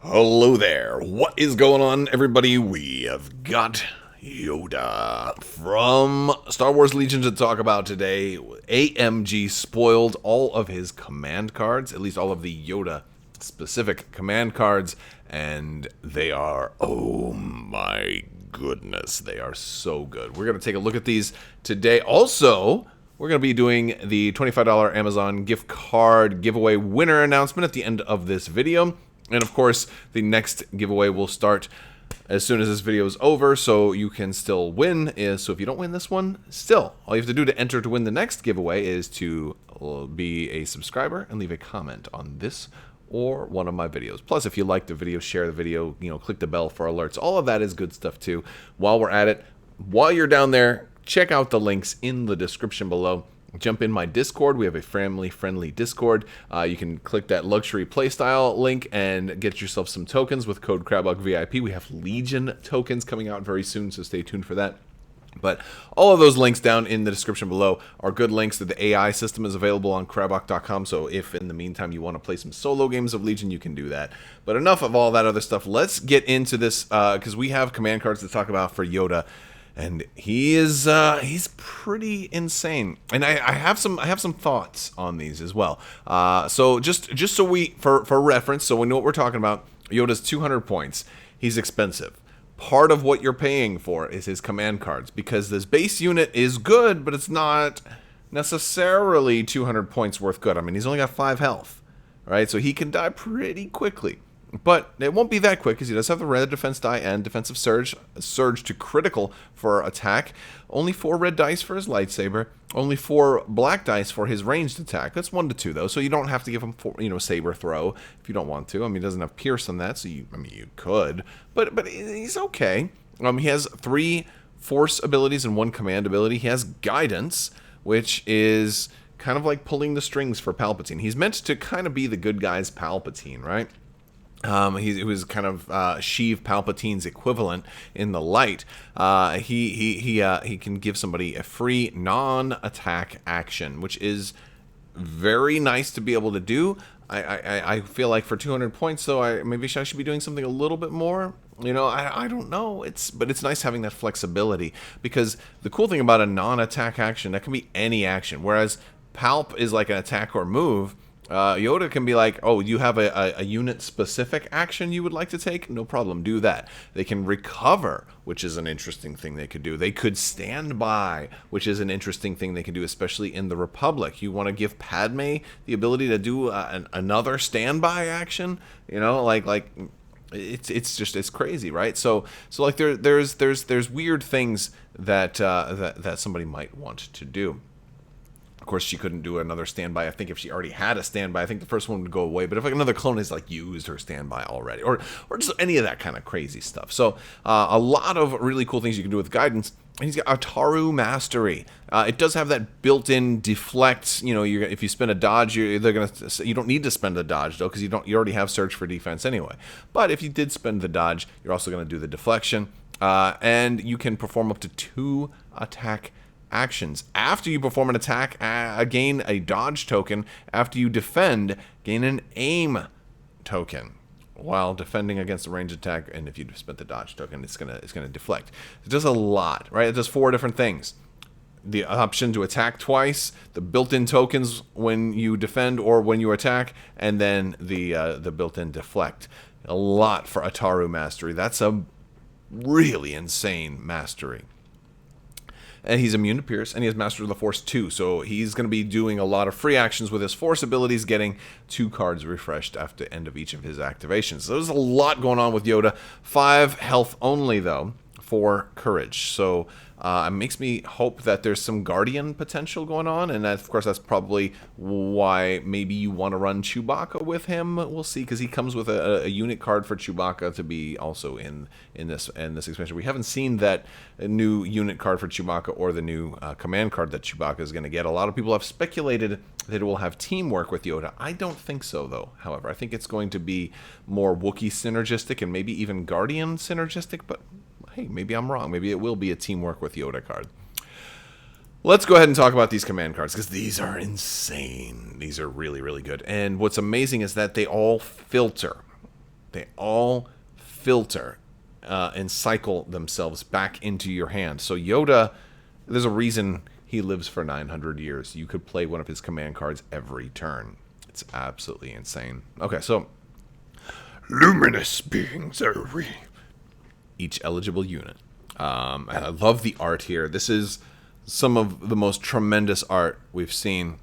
Hello there. What is going on, everybody? We have got Yoda from Star Wars Legion to talk about today. AMG spoiled all of his command cards, at least all of the Yoda specific command cards, and they are, oh my goodness, they are so good. We're going to take a look at these today. Also, we're going to be doing the $25 Amazon gift card giveaway winner announcement at the end of this video. And of course, the next giveaway will start as soon as this video is over, so you can still win. So if you don't win this one, still, all you have to do to enter to win the next giveaway is to be a subscriber and leave a comment on this or one of my videos. Plus, if you like the video, share the video, click the bell for alerts. All of that is good stuff too. While we're at it, while you're down there, check out the links in the description below. Jump in my Discord. We have a family-friendly Discord. You can click that luxury playstyle link and get yourself some tokens with code Crabbok VIP. We have Legion tokens coming out very soon, so stay tuned for that. But all of those links down in the description below are good links. To the AI system is available on Crabbok.com, so if in the meantime you want to play some solo games of Legion, you can do that. But enough of all that other stuff. Let's get into this, because we have command cards to talk about for Yoda. And he's pretty insane, and I have some thoughts on these as well. So just so for reference, so we know what we're talking about. Yoda's 200 points. He's expensive. Part of what you're paying for is his command cards, because this base unit is good, but it's not necessarily 200 points worth good. I mean, he's only got 5 health, right? So he can die pretty quickly. But it won't be that quick, because he does have the red defense die and defensive surge to critical for attack. Only 4 red dice for his lightsaber. Only 4 black dice for his ranged attack. That's 1 to 2 though, so you don't have to give him saber throw if you don't want to. I mean, he doesn't have pierce on that, so you could, but he's okay. He has 3 force abilities and 1 command ability. He has guidance, which is kind of like pulling the strings for Palpatine. He's meant to kind of be the good guy's Palpatine, right? He was kind of Sheev Palpatine's equivalent in the light. He can give somebody a free non-attack action, which is very nice to be able to do. I feel like for 200 points, though, maybe I should be doing something a little bit more. I don't know. But it's nice having that flexibility, because the cool thing about a non-attack action, that can be any action, whereas Palp is like an attack or move. Yoda can be like, oh, you have a unit-specific action you would like to take? No problem, do that. They can recover, which is an interesting thing they could do. They could stand by, which is an interesting thing they can do, especially in the Republic. You want to give Padme the ability to do another standby action? It's crazy, right? So like there's weird things that somebody might want to do. Of course, she couldn't do another standby. I think if she already had a standby, I think the first one would go away. But if like another clone has like used her standby already, or just any of that kind of crazy stuff. So a lot of really cool things you can do with guidance. And he's got Ataru Mastery. It does have that built-in deflect. If you spend a dodge, you don't need to spend a dodge though, because you already have Surge for defense anyway. But if you did spend the dodge, you're also going to do the deflection, and you can perform up to 2 attack actions. After you perform an attack, gain a dodge token. After you defend, gain an aim token while defending against a ranged attack. And if you spent the dodge token, it's gonna deflect. It does a lot, right? It does 4 different things. The option to attack twice, the built-in tokens when you defend or when you attack, and then the built-in deflect. A lot for Ataru Mastery. That's a really insane mastery. And he's immune to Pierce, and he has Master of the Force 2, so he's going to be doing a lot of free actions with his Force abilities, getting 2 cards refreshed after the end of each of his activations. So there's a lot going on with Yoda. 5 health only, though, for Courage. So it makes me hope that there's some Guardian potential going on, and that, of course, that's probably why maybe you want to run Chewbacca with him. We'll see, because he comes with a unit card for Chewbacca to be also in this expansion. We haven't seen that new unit card for Chewbacca or the new command card that Chewbacca is going to get. A lot of people have speculated that it will have teamwork with Yoda. I don't think so, though. However, I think it's going to be more Wookiee synergistic and maybe even Guardian synergistic, but hey, maybe I'm wrong. Maybe it will be a teamwork with Yoda card. Let's go ahead and talk about these command cards, because these are insane. These are really, really good. And what's amazing is that they all filter. they all filter and cycle themselves back into your hand. So Yoda, there's a reason he lives for 900 years. You could play one of his command cards every turn. It's absolutely insane. Okay, so Luminous beings are we. Each eligible unit. And I love the art here. This is some of the most tremendous art we've seen.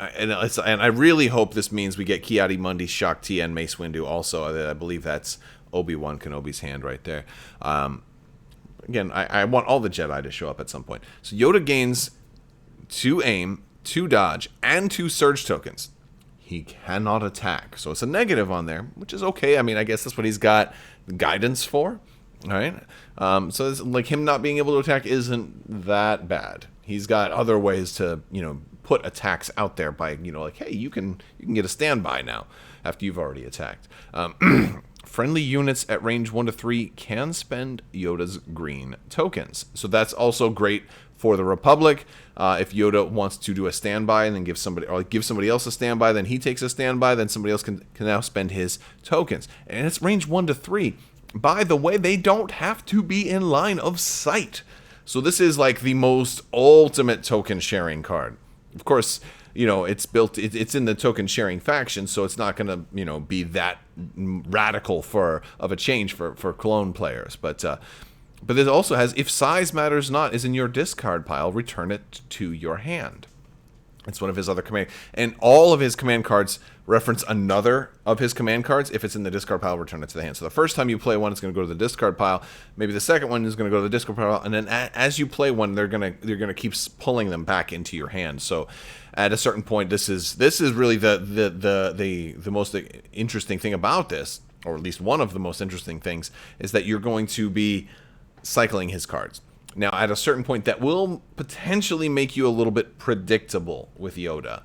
And I really hope this means we get Ki-Adi-Mundi, Shaak Ti, and Mace Windu also. I believe that's Obi-Wan Kenobi's hand right there. Again, I want all the Jedi to show up at some point. So Yoda gains 2 aim, 2 dodge, and 2 surge tokens. He cannot attack. So it's a negative on there, which is okay. I mean, I guess that's what he's got guidance for. All right. So it's like him not being able to attack isn't that bad. He's got other ways to, put attacks out there by, like, hey, you can get a standby now after you've already attacked. Friendly units at range 1 to 3 can spend Yoda's green tokens. So that's also great for the Republic. If Yoda wants to do a standby and then give somebody else a standby, then he takes a standby, then somebody else can now spend his tokens. And it's range 1 to 3. By the way, they don't have to be in line of sight. So this is like the most ultimate token sharing card. Of course, it's in the token sharing faction, so it's not going to, be that radical of a change for clone players. But this also has, if size matters not is in your discard pile, return it to your hand. It's one of his other command, and all of his command cards reference another of his command cards. If it's in the discard pile, return it to the hand. So the first time you play one, it's going to go to the discard pile. Maybe the second one is going to go to the discard pile, and then as you play one, they're going to keep pulling them back into your hand. So at a certain point, this is really the most interesting thing about this, or at least one of the most interesting things, is that you're going to be cycling his cards. Now, at a certain point, that will potentially make you a little bit predictable with Yoda,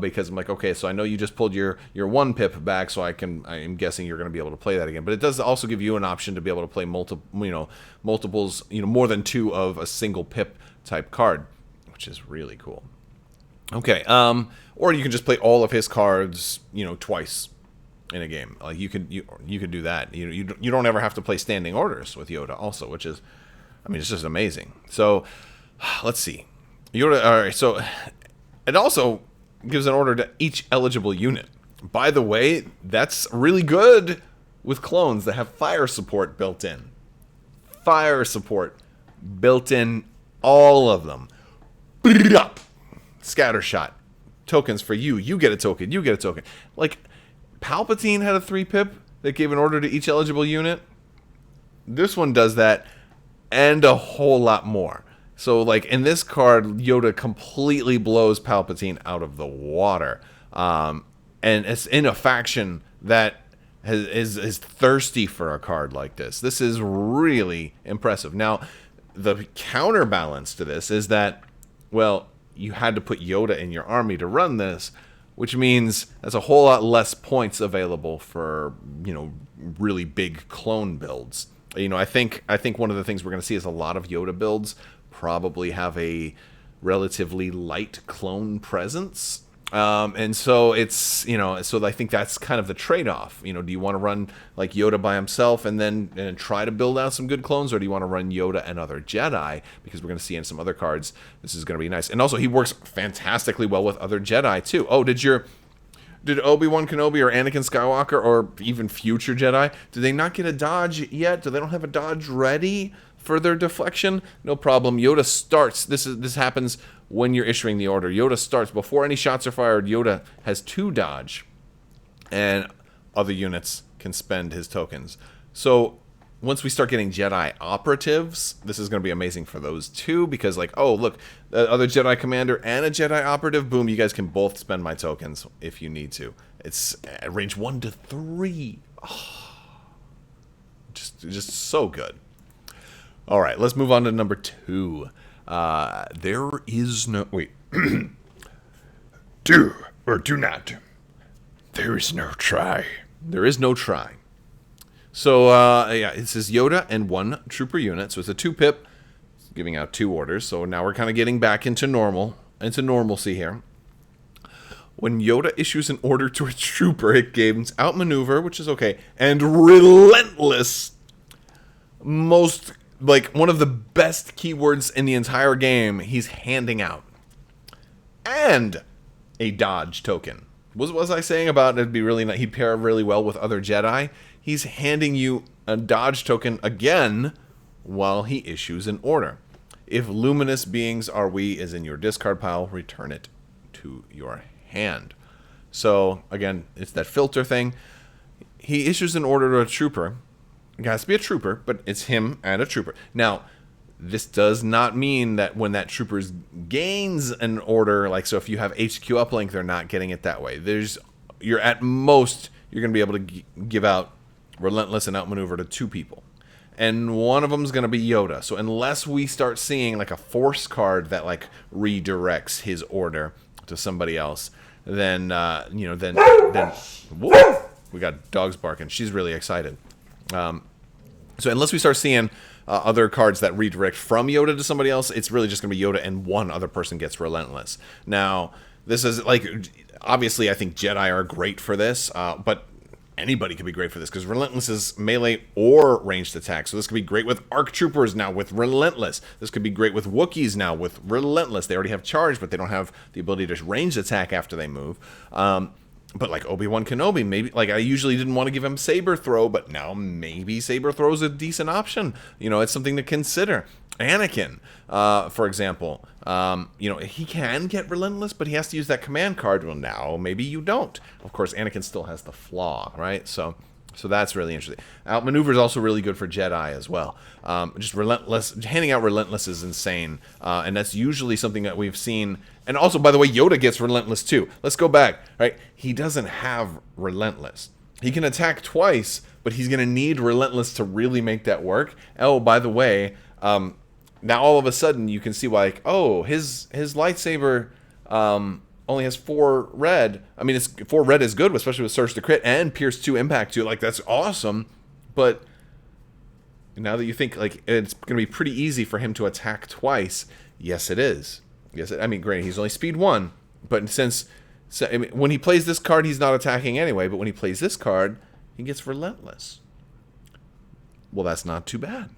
because I'm like, okay, so I know you just pulled your 1 pip back, so I'm guessing you're going to be able to play that again. But it does also give you an option to be able to play multiples, more than 2 of a single pip type card, which is really cool. Okay, or you can just play all of his cards, twice in a game. Like you could do that. You don't ever have to play standing orders with Yoda, also, which is. It's just amazing. So, let's see. Yoda. All right. So, it also gives an order to each eligible unit. By the way, that's really good with clones that have fire support built in. Fire support built in, all of them. Scattershot. Tokens for you. You get a token. You get a token. Like, Palpatine had a 3-pip that gave an order to each eligible unit. This one does that. And a whole lot more. So, like, in this card, Yoda completely blows Palpatine out of the water. And it's in a faction that is thirsty for a card like this. This is really impressive. Now, the counterbalance to this is that, well, you had to put Yoda in your army to run this, which means there's a whole lot less points available for, really big clone builds. I think one of the things we're going to see is a lot of Yoda builds probably have a relatively light clone presence. And so it's, so I think that's kind of the trade-off. Do you want to run like Yoda by himself and try to build out some good clones, or do you want to run Yoda and other Jedi? Because we're going to see in some other cards, this is going to be nice. And also, he works fantastically well with other Jedi, too. Oh, did Obi-Wan Kenobi or Anakin Skywalker or even future Jedi, did they not get a dodge yet? Do they don't have a dodge ready for their deflection? No problem. Yoda starts. This happens when you're issuing the order. Yoda starts. Before any shots are fired, Yoda has 2 dodge, and other units can spend his tokens. So once we start getting Jedi operatives, this is going to be amazing for those too, because like, oh, look, the other Jedi commander and a Jedi operative, boom, you guys can both spend my tokens if you need to. It's at range 1 to 3. Oh, just so good. All right, let's move on to number 2. There is no... Wait. Do or do not. There is no try. There is no try. So, it says Yoda and 1 trooper unit. So it's a 2-pip, giving out 2 orders. So now we're kind of getting back into normalcy here. When Yoda issues an order to a trooper, it gains outmaneuver, which is okay, and relentless. Most, like, one of the best keywords in the entire game he's handing out. And a dodge token. What was I saying about it'd be really he'd pair really well with other Jedi? He's handing you a dodge token again while he issues an order. If luminous beings are we is in your discard pile, return it to your hand. So again, it's that filter thing. He issues an order to a trooper. It has to be a trooper, but it's him and a trooper. Now, this does not mean that when that trooper gains an order, like, so if you have HQ uplink, they're not getting it that way. You're at most, you're going to be able to give out relentless and outmaneuver to 2 people. And one of them is going to be Yoda. So unless we start seeing like a force card that like redirects his order to somebody else, then then whoop, we got dogs barking. She's really excited. So unless we start seeing other cards that redirect from Yoda to somebody else, it's really just going to be Yoda and one other person gets relentless. Now, this is like, obviously I think Jedi are great for this, but anybody could be great for this because relentless is melee or ranged attack. So this could be great with ARC troopers now with relentless. This could be great with Wookiees now with relentless. They already have charge, but they don't have the ability to ranged attack after they move. But like Obi-Wan Kenobi, maybe, like, I usually didn't want to give him Saber Throw, but now maybe Saber Throw is a decent option. You know, it's something to consider. Anakin, for example, he can get relentless, but he has to use that command card. Well, now maybe you don't. Of course, Anakin still has the flaw, right? So that's really interesting. Outmaneuver is also really good for Jedi as well. Just relentless, handing out relentless is insane, and that's usually something that we've seen. And also, by the way, Yoda gets relentless too. Let's go back, right? He doesn't have relentless. He can attack twice, but he's going to need relentless to really make that work. Oh, by the way, now all of a sudden you can see, like, oh, his lightsaber only has 4 red. I mean, 4 red is good, especially with Surge to Crit and Pierce 2 Impact 2. Like, that's awesome. But now that you think, like, it's going to be pretty easy for him to attack twice, yes, it is. Yes, I mean, granted, he's only speed 1, but when he plays this card, he's not attacking anyway, but when he plays this card, he gets relentless. Well, that's not too bad.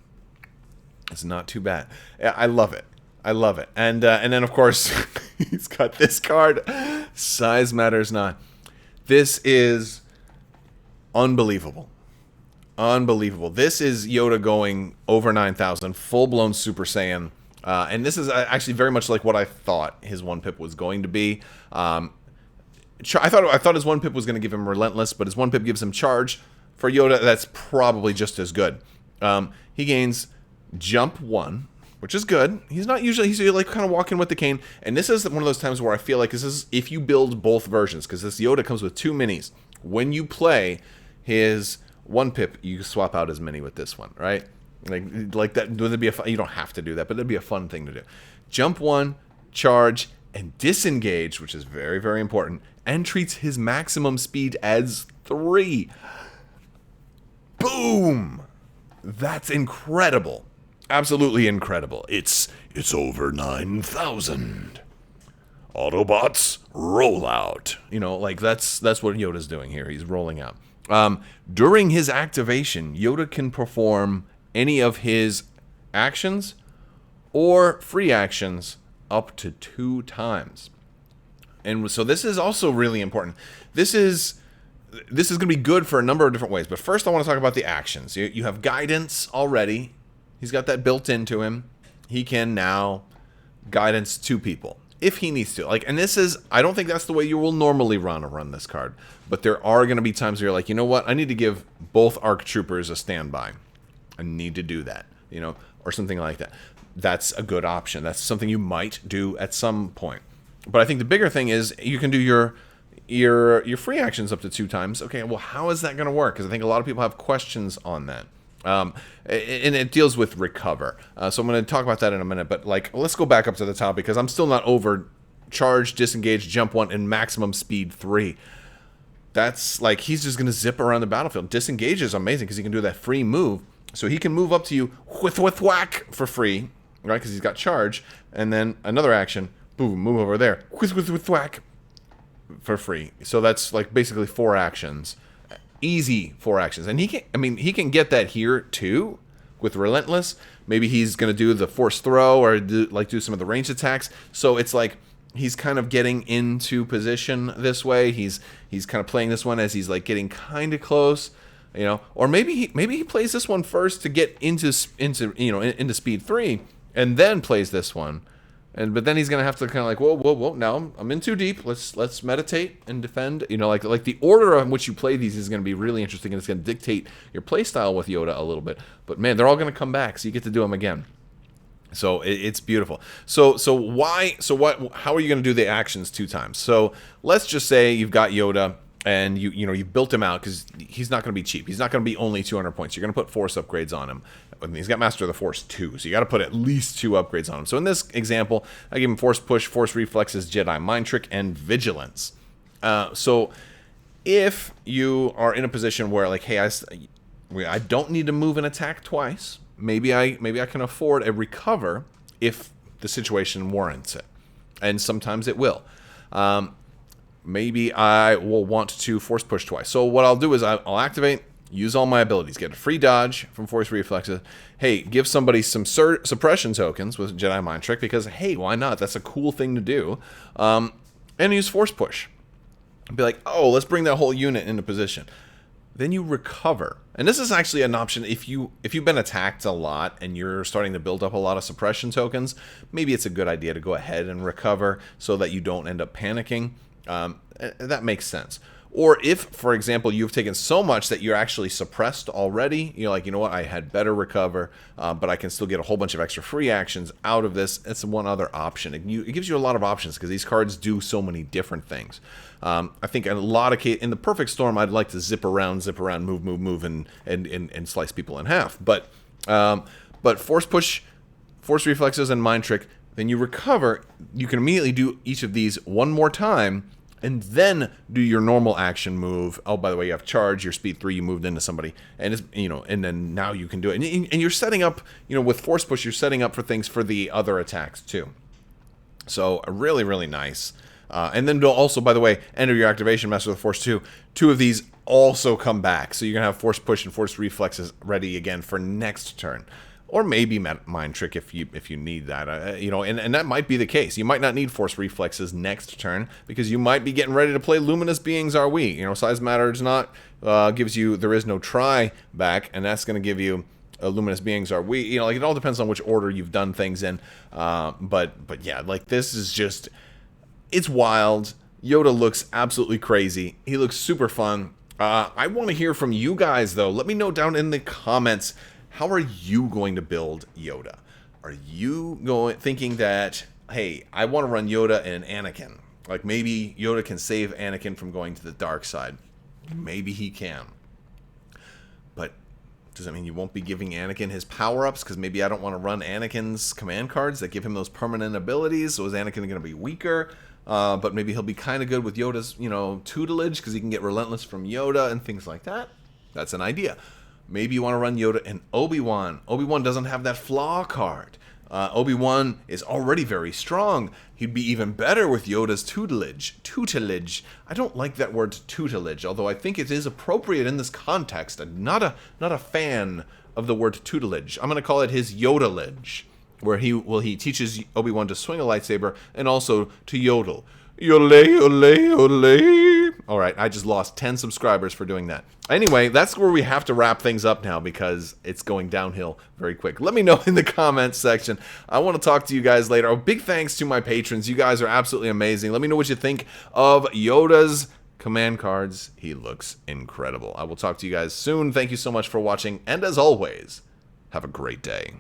It's not too bad. I love it. I love it. And then, of course, he's got this card. Size matters not. This is unbelievable. Unbelievable. This is Yoda going over 9,000, full-blown Super Saiyan. And this is actually very much like what I thought his 1-pip was going to be. I thought his 1-pip was going to give him relentless, but his 1-pip gives him charge. For Yoda, that's probably just as good. He gains jump 1, which is good. He's like kind of walking with the cane. And this is one of those times where I feel like this is if you build both versions, because this Yoda comes with 2 minis. When you play his 1-pip, you swap out his mini with this one, right? Like that. Would be you don't have to do that, but it'd be a fun thing to do. Jump 1, charge, and disengage, which is very, very important, and treats his maximum speed as 3. Boom! That's incredible. Absolutely incredible. It's over 9,000. Autobots, roll out. You know, like that's what Yoda's doing here. He's rolling out. During his activation, Yoda can perform any of his actions or free actions up to 2 times. And so this is also really important. This is going to be good for a number of different ways. But first I want to talk about the actions. You have guidance already. He's got that built into him. He can now guidance 2 people if he needs to. Like, and this is, I don't think that's the way you will normally run this card. But there are going to be times where you're like, you know what? I need to give both ARC troopers a standby. I need to do that, you know, or something like that. That's a good option. That's something you might do at some point. But I think the bigger thing is you can do your free actions up to 2 times. Okay, well, how is that going to work? Because I think a lot of people have questions on that. And it deals with recover. So I'm going to talk about that in a minute. But, like, let's go back up to the top because I'm still not over charge, disengage, jump 1, and maximum speed 3. That's, like, he's just going to zip around the battlefield. Disengage is amazing because he can do that free move. So he can move up to you with whack for free, right? Because he's got charge. And then another action, boom, move over there. With whack. for free. So that's like basically 4 actions. Easy 4 actions. And he can get that here too with Relentless. Maybe he's going to do the Force Throw or do some of the ranged attacks. So it's like he's kind of getting into position this way. He's kind of playing this one as he's like getting kind of close, you know. Or maybe he plays this one first to get into speed 3 and then plays this one. But then he's gonna have to kind of like, whoa, now I'm in too deep. Let's meditate and defend. You know, like the order in which you play these is gonna be really interesting, and it's gonna dictate your play style with Yoda a little bit. But man, they're all gonna come back, so you get to do them again. So it's beautiful. So what? How are you gonna do the actions 2 times? So let's just say you've got Yoda. And you built him out because he's not going to be cheap. He's not going to be only 200 points. You're going to put Force upgrades on him. He's got Master of the Force 2, so you got to put at least 2 upgrades on him. So in this example, I give him Force Push, Force Reflexes, Jedi Mind Trick, and Vigilance. So if you are in a position where like, hey, I don't need to move an attack twice. Maybe I can afford a recover if the situation warrants it, and sometimes it will. Maybe I will want to Force Push twice. So what I'll do is I'll activate, use all my abilities, get a free dodge from Force Reflexes. Hey, give somebody some suppression tokens with Jedi Mind Trick because, hey, why not? That's a cool thing to do. And use Force Push. Be like, oh, let's bring that whole unit into position. Then you recover. And this is actually an option if you've been attacked a lot and you're starting to build up a lot of suppression tokens, maybe it's a good idea to go ahead and recover so that you don't end up panicking. That makes sense. Or if, for example, you've taken so much that you're actually suppressed already, you're like, you know what, I had better recover, but I can still get a whole bunch of extra free actions out of this. It's one other option. It gives you a lot of options because these cards do so many different things. I think in a lot of cases, in the perfect storm, I'd like to zip around, move, and slice people in half. But Force Push, Force Reflexes, and Mind Trick, then you recover. You can immediately do each of these one more time, and then do your normal action move. Oh, by the way, you have Charge, your speed 3, you moved into somebody, and it's, and then now you can do it. And you're setting up, with Force Push, you're setting up for things for the other attacks too. So really, really nice. And then also, by the way, enter your activation, Master of the Force 2. 2 of these also come back, so you're gonna have Force Push and Force Reflexes ready again for next turn. Or maybe Mind Trick if you need that, and that might be the case. You might not need Force Reflexes next turn because you might be getting ready to play Luminous Beings Are We. Size Matters Not gives you There Is No Try back, and that's going to give you Luminous Beings Are We. It all depends on which order you've done things in. But yeah, like this is just, it's wild. Yoda looks absolutely crazy. He looks super fun. I want to hear from you guys though. Let me know down in the comments. How are you going to build Yoda? Are you thinking that, hey, I want to run Yoda and Anakin? Like maybe Yoda can save Anakin from going to the dark side. Maybe he can. But does that mean you won't be giving Anakin his power-ups? Because maybe I don't want to run Anakin's command cards that give him those permanent abilities. So is Anakin going to be weaker? But maybe he'll be kind of good with Yoda's, tutelage because he can get Relentless from Yoda and things like that. That's an idea. Maybe you want to run Yoda and Obi-Wan. Obi-Wan doesn't have that flaw card. Obi-Wan is already very strong. He'd be even better with Yoda's tutelage. Tutelage. I don't like that word tutelage, although I think it is appropriate in this context. I'm not a fan of the word tutelage. I'm going to call it his Yodelage, where he teaches Obi-Wan to swing a lightsaber and also to yodel. Yole, yole, yole. All right, I just lost 10 subscribers for doing that. Anyway, that's where we have to wrap things up now because it's going downhill very quick. Let me know in the comments section. I want to talk to you guys later. Oh, big thanks to my patrons. You guys are absolutely amazing. Let me know what you think of Yoda's command cards. He looks incredible. I will talk to you guys soon. Thank you so much for watching, and as always, have a great day.